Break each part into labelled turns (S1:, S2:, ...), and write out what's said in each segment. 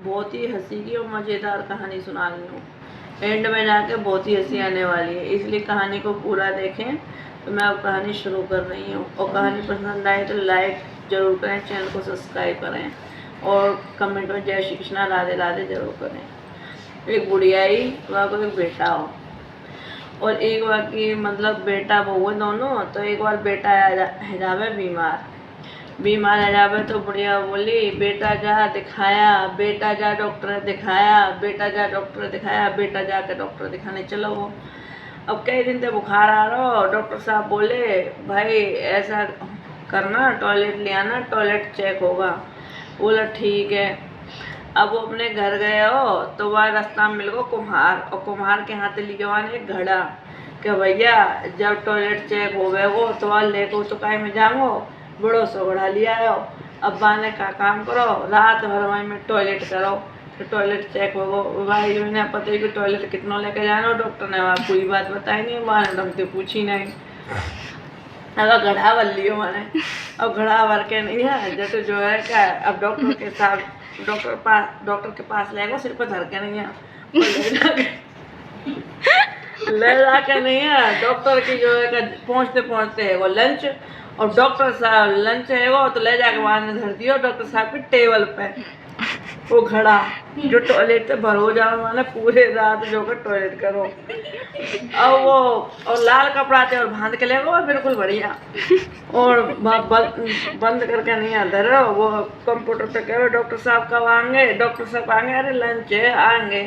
S1: बहुत ही हंसी की और मज़ेदार कहानी सुना रही हूँ। एंड में जाके बहुत ही हंसी आने वाली है, इसलिए कहानी को पूरा देखें। तो मैं अब कहानी शुरू कर रही हूँ, और कहानी पसंद आए तो लाइक ज़रूर करें, चैनल को सब्सक्राइब करें और कमेंट में जय श्री कृष्णा राधे राधे ज़रूर करें। एक बुढ़िया ही वहाँ को एक बेटा हो, और एक बार की मतलब बेटा बहू है दोनों। तो एक बार बेटा है जावे बीमार है जावे, तो बुढ़िया बोली बेटा जा दिखाया, बेटा जा डॉक्टर दिखाया, बेटा जा डॉक्टर दिखाया, बेटा जा के डॉक्टर दिखाने चलो। वो अब कई दिन से बुखार आ रहा हो, डॉक्टर साहब बोले भाई ऐसा करना, टॉयलेट ले आना, टॉयलेट चेक होगा। बोला ठीक है। अब वो अपने घर गए हो तो वह रास्ता में मिल गो कुम्हार, और कुम्हार के हाथ लिए जवान एक घड़ा कि भैया जब टॉयलेट चेक हो गए वो तो वह लेको तो काहे में जाओ, बड़ो सो घड़ा लिया हो। अब्बा ने का काम करो, रात भर वहीं में टॉयलेट करो, तो टॉयलेट चेक हो गो। भाई ने पता ही कि टॉयलेट कितना लेके जाना, डॉक्टर ने वहाँ पूरी बात बताई नहीं, वहाँ ने ढंग से पूछी नहीं। अब घड़ा भर लियो मैंने, अब घड़ा भर के नहीं है जैसे जो है क्या, अब डॉक्टर के साथ डॉक्टर के पास ले गो, सिर पर धर के नहीं है, और ले जाके नहीं है डॉक्टर की जो है पहुँचते पहुँचते है वो लंच, और डॉक्टर साहब लंच है वो तो ले जाके वहाँ ने धर दिया डॉक्टर साहब की टेबल पे वो घड़ा, जो टॉयलेट से भर हो जाओ माने पूरे रात जो कर टॉयलेट करो। अब वो और लाल कपड़ा थे और बांध के ले गो बिल्कुल बढ़िया, और बंद करके नहीं अंदर वो कंप्यूटर पे कह रहे डॉक्टर साहब कब आएंगे, डॉक्टर साहब आएंगे, अरे लंच है आएंगे।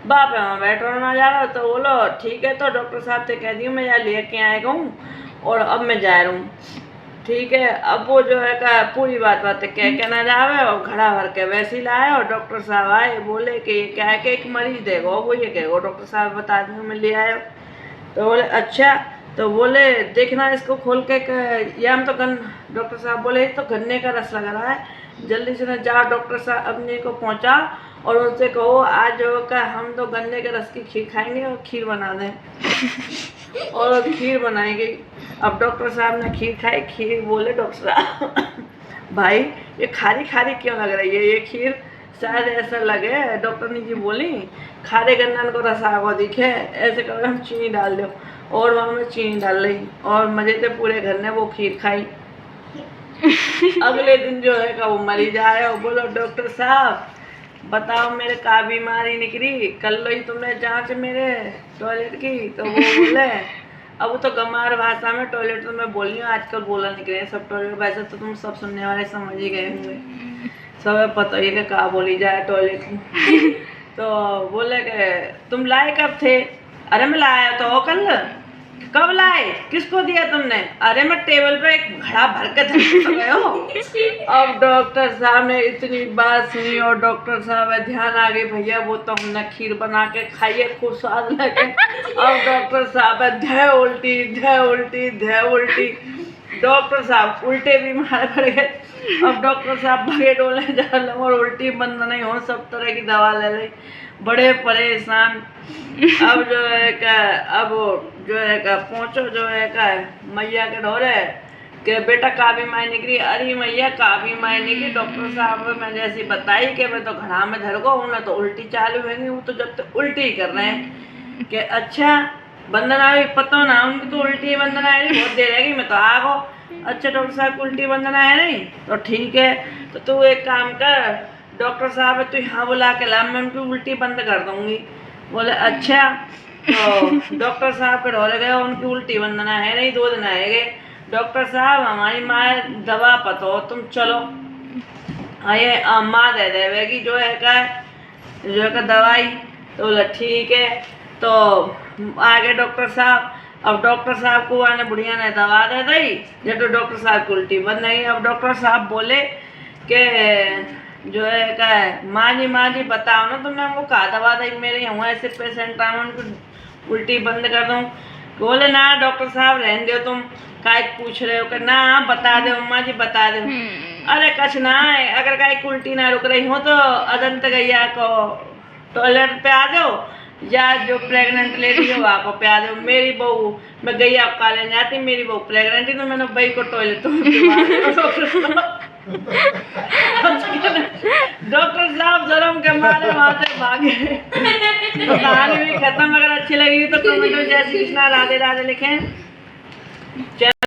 S1: बाप वहाँ बैठो ना जा रहा, तो बोलो ठीक है, तो डॉक्टर साहब से कह दी मैं यहाँ लेके आएगा हूँ और अब मैं जा रहा हूँ, ठीक है। अब वो जो है का पूरी बात कह के ना जावे, और घड़ा भर के वैसे ही लाए, और डॉक्टर साहब आए बोले कि ये क्या है कि एक मरीज देगो, वो ये कहेगो डॉक्टर साहब बता दूँ मैं ले आयो। तो बोले अच्छा, तो बोले देखना इसको खोल के ये हम तो डॉक्टर साहब बोले तो गन्ने का रस लग रहा है, जल्दी से ना जाओ डॉक्टर साहब अपने को पहुंचा और उनसे कहो आज जो का हम तो गन्ने के रस की खीर खाएंगे और खीर बना दें। और खीर बनाएंगे। अब डॉक्टर साहब ने खीर खाई, खीर बोले डॉक्टर साहब भाई ये खारी खारी क्यों लग रही है, ये खीर शायद ऐसा लगे, डॉक्टर ने जी बोली खारे गन्ना को रसा को दिखे, ऐसे करो हम चीनी डाल दो, और वहाँ में चीनी डाल रही, और मजे से पूरे घर ने वो खीर खाई। अगले दिन जो है का वो मरी जाए, और बोलो डॉक्टर साहब बताओ मेरे का बीमारी निकली, कल लो ही तुमने जांच मेरे टॉयलेट की। तो वो बोले अब तो गंवार भाषा में टॉयलेट तो मैं बोल रही हूँ, आजकल बोला निकले हैं सब टॉयलेट, वैसे तो तुम सब सुनने वाले समझ ही गए होंगे, सब पता ही है का बोली जाए टॉयलेट में। तो बोले कि तुम लाए कब थे, अरे मैं लाया तो कल। कब लाए, किसको दिया तुमने, अरे मैं टेबल पे एक घड़ा भर के धर गए हो। अब डॉक्टर साहब ने इतनी बात सुनी, और डॉक्टर साहब ध्यान आ गई भैया वो तो हमने खीर बना के खाई है खूब स्वाद लगे। अब डॉक्टर साहब धै उल्टी धै उल्टी धै उल्टी, डॉक्टर साहब उल्टे बीमार पड़ गए। अब डॉक्टर साहब भगे डोले जा रहे और उल्टी बंद नहीं हो, सब तरह की दवा ले ली, बड़े परेशान। अब जो है का अब जो है का पहुँचो जो है का मैया के ढोरे कि बेटा का बीमारी निकली, अरे मैया का बीमारी निकली, डॉक्टर साहब मैं जैसी बताई कि मैं तो घड़ा में धर गो ना तो उल्टी चालू है, वो तो जब तक उल्टी कर रहे हैं कि अच्छा बंदना भी पता ना उनकी तो उल्टी बंदना है नहीं, बहुत देर है मैं तो आ गो। अच्छा डॉक्टर साहब को उल्टी बंदना है नहीं, तो ठीक है, तो तू एक काम कर डॉक्टर साहब है तू यहाँ बुला के ला, मैं उनकी उल्टी बंद कर दूँगी। बोले अच्छा, तो डॉक्टर साहब के ढोले गए, उनकी उल्टी बंदना है नहीं, 2 दिन आएंगे। डॉक्टर साहब हमारी माँ दवा पतो तुम चलो, ये माँ दे देगी जो है का दवाई। तो बोला ठीक है, तो आगे डॉक्टर साहब, अब डॉक्टर साहब को आने बुढ़िया ने दवा दे दी, जब तो डॉक्टर साहब की उल्टी बंद नहीं। अब डॉक्टर साहब बोले कि जो है माँ जी बताओ ना तुमने हमको का दवा दी, मेरे यहाँ ऐसे पेशेंट आए उनको उल्टी बंद कर दूँ। बोले ना डॉक्टर साहब रहने दो, तुम काय पूछ रहे हो कि ना बता दो अम्मा जी बता दो। अरे कछ ना है, अगर काय उल्टी ना रुक रही हो तो अदंत गैया को टॉयलेट पे आ जाओ, या जो प्रेग्नेंट लेडी हो वहाँ को पे आ जाओ। मेरी बहू मैं गैया का लेने जाती, मेरी बहू प्रेग्नेंट ही, तो मैंने भाई को टॉयलेट डॉक्टर साहब जन्म के बताते भागे। तो कहानी भी खत्म। अगर अच्छी लगी तो कमेंट में जय श्री कृष्णा राधे राधे लिखें।